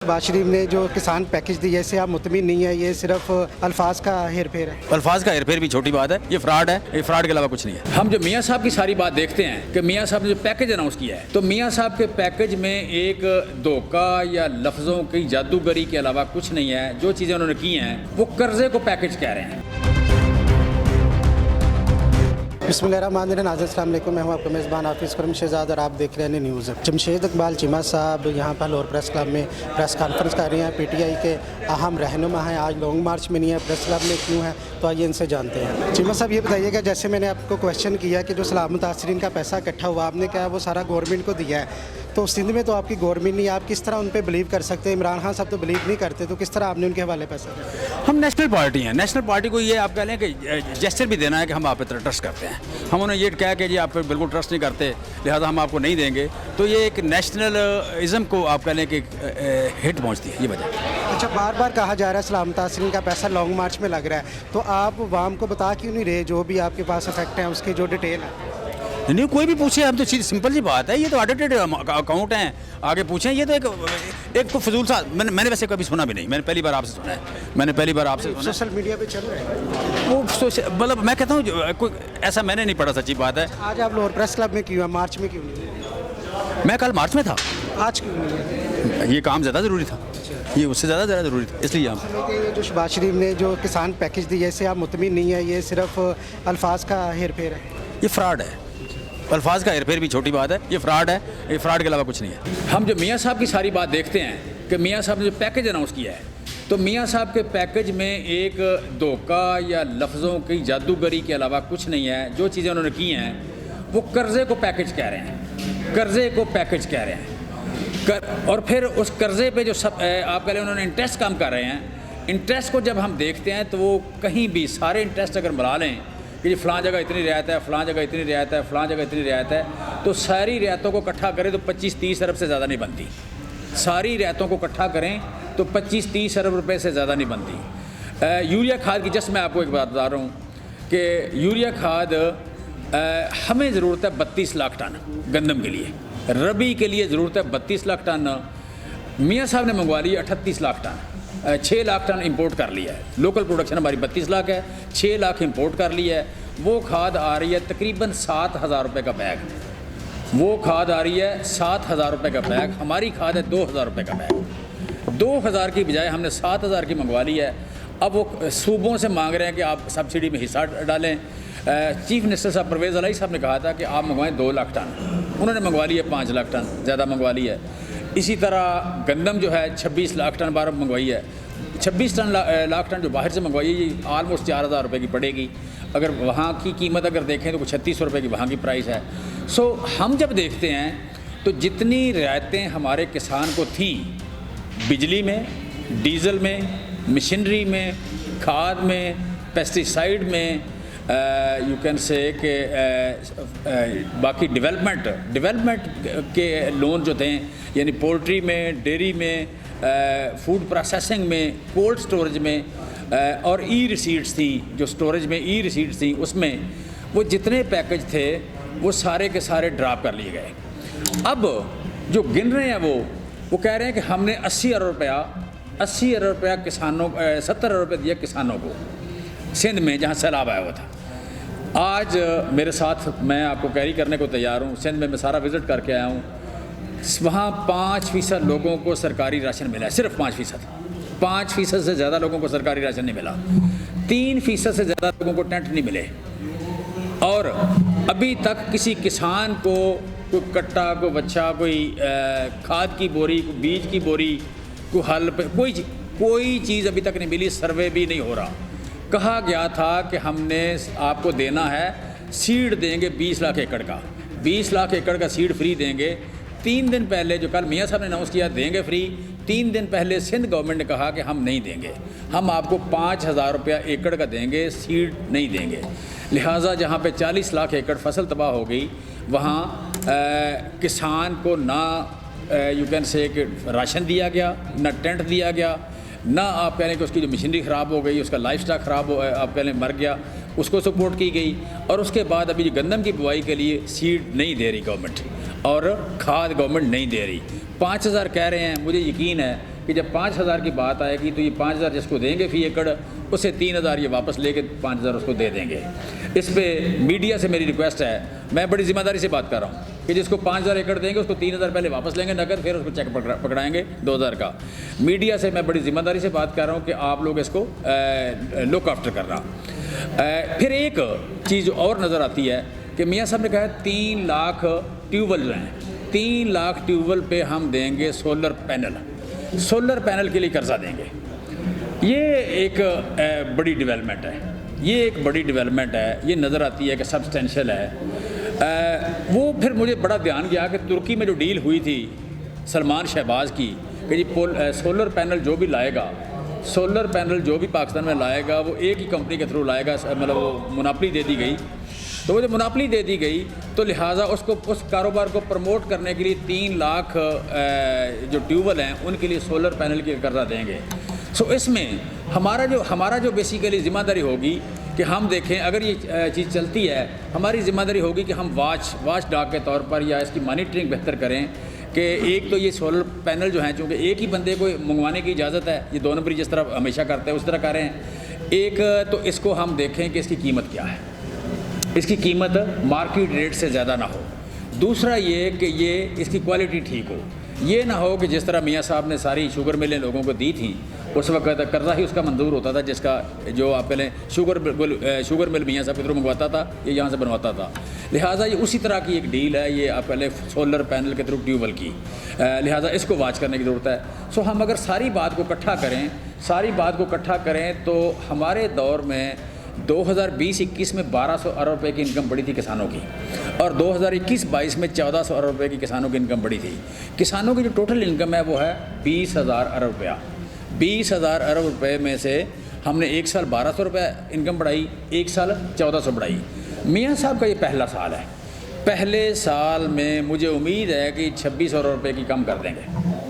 शहबाज शरीफ ने जो किसान पैकेज दिया इससे आप मुतमिन नहीं है, ये सिर्फ अल्फाज का हेर फेर है? अल्फाज का हेरफेर भी छोटी बात है, ये फ्रॉड है, ये फ्रॉड के अलावा कुछ नहीं है। हम जो मियाँ साहब की सारी बात देखते हैं कि मियाँ साहब ने जो पैकेज अनाउंस किया है, तो मियाँ साहब के पैकेज में एक धोखा या लफ्ज़ों की जादूगरी के अलावा कुछ नहीं है। जो चीज़ें उन्होंने की हैं वो कर्जे को पैकेज कह रहे हैं। बिस्मिल्लाहिर्रहमानिर्रहीम। अस्सलाम वालेकुम, मैं हूं आपका मेज़बान हाफिज़ करम शहजाद और आप देख रहे हैं न्यूज़। जमशेद इकबाल चीमा साहब यहाँ पर लाहौर प्रेस क्लब में प्रेस कॉन्फ्रेंस कर रहे हैं। पीटीआई के अहम रहनुमा हैं, आज लॉन्ग मार्च में नहीं है, प्रेस क्लब में क्यों है, तो आइए इनसे जानते हैं। चीमा साहब ये बताइएगा, जैसे मैंने आपको क्वेश्चन किया कि जो सलामत मुतासरीन का पैसा इकट्ठा हुआ, आपने कहा वो सारा गवर्नमेंट को दिया है, तो सिंध में तो आपकी गवर्नमेंट नहीं है, आप किस तरह उन पर बिलीव कर सकते हैं? इमरान खान साहब तो बिलीव नहीं करते, तो किस तरह आपने उनके हवाले पैसा दिया? हम नेशनल पार्टी हैं, नेशनल पार्टी को ये आप कह लें कि जेस्चर भी देना है कि हम आप पर ट्रस्ट करते हैं। हम उन्हें ये कहा कि जी आप पर बिल्कुल ट्रस्ट नहीं करते, लिहाजा हम आपको नहीं देंगे, तो ये एक नेशनलिज्म को आप कह लें कि हिट पहुँचती है, ये वजह। अच्छा, बार बार कहा जा रहा है सलामत मुतासरीन का पैसा लॉन्ग मार्च में लग रहा है, तो आप वाम को बता क्यों नहीं रहे जो भी आपके पास इफेक्ट है उसकी जो डिटेल है? नहीं, कोई भी पूछे, हम तो सीधी सिंपल सी बात है, ये तो ऑडिटेड अकाउंट हैं, आगे पूछें। ये तो एक तो फजूल सा मैंने वैसे कभी सुना भी नहीं, मैंने पहली बार आपसे सुना है, मैंने पहली बार आपसे सुना। सोशल मीडिया पे चल रहा है वो मतलब मैं कहता हूँ कोई ऐसा मैंने नहीं पढ़ा, सच्ची बात है। आज आप लाहौर प्रेस क्लब में क्यों है, मार्च में क्यों नहीं? मैं कल मार्च में था, आज क्यों नहीं है? ये काम ज़्यादा ज़रूरी था, ये उससे ज़्यादा ज़रूरी था, इसलिए हम। ये जो शहबाज शरीफ ने जो किसान पैकेज दिया इससे आप मुतमिन नहीं है, ये सिर्फ अल्फाज का हेर फेर है? ये फ्रॉड है, अल्फाज का हेरफेर भी छोटी बात है, ये फ्रॉड है, ये फ्रॉड के अलावा कुछ नहीं है। हम जो मियाँ साहब की सारी बात देखते हैं कि मियाँ साहब ने जो पैकेज अनाउंस किया है, तो मियाँ साहब के पैकेज में एक धोखा या लफ्ज़ों की जादूगरी के अलावा कुछ नहीं है। जो चीज़ें उन्होंने की हैं वो कर्जे को पैकेज कह रहे हैं, कर्जे को पैकेज कह रहे हैं। और फिर उस कर्जे पे जो सब आप कह लें उन्होंने इंटरेस्ट कम कर रहे हैं। इंटरेस्ट को जब हम देखते हैं तो वो कहीं भी सारे इंटरेस्ट अगर मिला लें कि फ़लाँ जगह इतनी रियायत है, फ़लाँ जगह इतनी रियायत है, फ़लाँ जगह इतनी रियायत है, तो सारी रियायतों को इकट्ठा करें तो 25-30 अरब से ज़्यादा नहीं बनती। सारी रियायतों को इकट्ठा करें तो 25-30 अरब रुपए से ज़्यादा नहीं बनती। यूरिया खाद की जस्ट मैं आपको एक बात बता रहा हूँ कि यूरिया खाद हमें ज़रूरत है 32 लाख टन गंदम के लिए, रबी के लिए ज़रूरत है 32 लाख टन। मियाँ साहब ने मंगवा ली 38 lakh ton, 6 lakh ton import कर लिया है। लोकल प्रोडक्शन हमारी 32 लाख है, 6 लाख इंपोर्ट कर लिया है। वो खाद आ रही है तकरीबन 7,000 रुपये का बैग, वो खाद आ रही है 7,000 रुपये का बैग। हमारी खाद है 2,000 रुपये का बैग। 2,000 की बजाय हमने 7,000 की मंगवा ली है। अब वो सूबों से मांग रहे हैं कि आप सब्सिडी में हिस्सा डालें। चीफ मिनिस्टर साहब परवेज़ इलाही साहब ने कहा था कि आप मंगवाएं 2 लाख टन, उन्होंने मंगवा लिया 5 लाख टन, ज़्यादा मंगवा ली है। इसी तरह गंदम जो है 26 लाख टन बाहर मंगवाई है। 26 लाख टन जो बाहर से मंगवाई है, ये आलमोस्ट 4,000 रुपये की पड़ेगी। अगर वहाँ की कीमत अगर देखें तो 3600 रुपये की वहाँ की प्राइस है। सो हम जब देखते हैं तो जितनी रियायतें हमारे किसान को थी बिजली में, डीज़ल में, मशीनरी में, खाद में, पेस्टिसाइड में, यू कैन से कि बाकी डेवलपमेंट के लोन जो थे, यानी पोल्ट्री में, डेयरी में, फूड प्रोसेसिंग में, कोल्ड स्टोरेज में, और ई रिसीट्स थी, जो स्टोरेज में ई रिसीट्स थी, उसमें वो जितने पैकेज थे वो सारे के सारे ड्रॉप कर लिए गए। अब जो गिन रहे हैं वो कह रहे हैं कि हमने 80 अरब रुपया किसानों 70 अरब रुपये दिया किसानों को सिंध में, जहाँ सैलाब आया हुआ था। आज मेरे साथ मैं आपको कैरी करने को तैयार हूँ, सिंध में मैं सारा विज़िट करके आया हूँ। वहाँ 5% लोगों को सरकारी राशन मिला है, सिर्फ 5% से ज़्यादा लोगों को सरकारी राशन नहीं मिला। 3% से ज़्यादा लोगों को टेंट नहीं मिले। और अभी तक किसी किसान को कोई कट्टा, कोई बच्चा, कोई खाद की बोरी, कोई बीज की बोरी, कोई हल, कोई चीज़ अभी तक नहीं मिली। सर्वे भी नहीं हो रहा। कहा गया था कि हमने आपको देना है, सीड देंगे 20 लाख एकड़ का, 20 लाख एकड़ का सीड फ्री देंगे। 3 दिन पहले, जो कल मियाँ साहब ने अनाउंस किया देंगे फ्री, 3 दिन पहले सिंध गवर्नमेंट ने कहा कि हम नहीं देंगे, हम आपको 5,000 रुपया एकड़ का देंगे, सीड नहीं देंगे। लिहाजा जहाँ पे 40 लाख एकड़ फसल तबाह हो गई, वहाँ किसान को ना यू कैन से कि राशन दिया गया, ना टेंट दिया गया, ना आप कह लें कि उसकी जो मशीनरी ख़राब हो गई, उसका लाइफ स्टॉक ख़राब हो, आप कह लें मर गया, उसको सपोर्ट की गई। और उसके बाद अभी जो गंदम की बुआई के लिए सीड नहीं दे रही गवर्नमेंट, और खाद गवर्नमेंट नहीं दे रही। 5,000 कह रहे हैं, मुझे यकीन है कि जब 5,000 की बात आएगी तो ये 5,000 जिसको देंगे फ़ी एकड़, उससे 3,000 ये वापस लेके 5,000 उसको दे देंगे। इस पे मीडिया से मेरी रिक्वेस्ट है, मैं बड़ी ज़िम्मेदारी से बात कर रहा हूँ कि जिसको 5,000 एकड़ देंगे उसको 3,000 पहले वापस लेंगे नकद, फिर उसको चेक पकड़ाएंगे 2,000 का। मीडिया से मैं बड़ी ज़िम्मेदारी से बात कर रहा हूँ कि आप लोग इसको लुक आफ्टर करना। फिर एक चीज़ और नज़र आती है कि मियाँ साहब ने कहा 3 लाख ट्यूबवेल जो हैं, 3 लाख ट्यूबवेल पे हम देंगे सोलर पैनल के लिए कर्जा देंगे। ये एक बड़ी डेवलपमेंट है, ये एक बड़ी डेवलपमेंट है, ये नज़र आती है कि सब्सटेंशियल है। वो फिर मुझे बड़ा ध्यान गया कि तुर्की में जो डील हुई थी सलमान शहबाज की कि जी सोलर पैनल जो भी लाएगा, सोलर पैनल जो भी पाकिस्तान में लाएगा वो एक ही कंपनी के थ्रू लाएगा, मतलब वो मुनाफली दे दी गई। तो वो जब मुनाफली दे दी गई तो लिहाजा उसको उस कारोबार को प्रमोट करने के लिए 3 लाख जो ट्यूबवेल हैं उनके लिए सोलर पैनल की कर्जा देंगे। सो इसमें हमारा जो बेसिकली ज़िम्मेदारी होगी कि हम देखें अगर ये चीज़ चलती है, हमारी ज़िम्मेदारी होगी कि हम वाच डॉग के तौर पर या इसकी मॉनिटरिंग बेहतर करें कि एक तो ये सोलर पैनल जो हैं चूँकि एक ही बंदे को मंगवाने की इजाज़त है, ये 2 नंबरी जिस तरह हमेशा करते हैं उस तरह करें। एक तो इसको हम देखें कि इसकी कीमत क्या है, इसकी कीमत मार्केट रेट से ज़्यादा ना हो। दूसरा ये कि ये इसकी क्वालिटी ठीक हो, ये ना हो कि जिस तरह मियाँ साहब ने सारी शुगर मिलें लोगों को दी थी, उस वक्त कर्जा ही उसका मंजूर होता था जिसका जो आप पहले शुगर मिल मियाँ साहब के थ्रू मंगवाता था, ये यहाँ से बनवाता था। लिहाजा ये उसी तरह की एक डील है, ये आप पहले सोलर पैनल के थ्रू ट्यूबवेल की, लिहाजा इसको वाच करने की ज़रूरत है। सो हम अगर सारी बात को इकट्ठा करें तो हमारे दौर में 2020-21 में 1,200 अरब रुपए की इनकम बढ़ी थी किसानों की, और 2021-22 में 1,400 अरब रुपए की किसानों की इनकम बढ़ी थी। किसानों की जो टोटल इनकम है वो है 20,000 अरब रुपया। 20,000 अरब रुपए में से हमने एक साल 1,200 रुपये इनकम बढ़ाई, एक साल 1,400 बढ़ाई। मियाँ साहब का ये पहला साल है, पहले साल में मुझे उम्मीद है कि 2,600 रुपये की कम कर देंगे।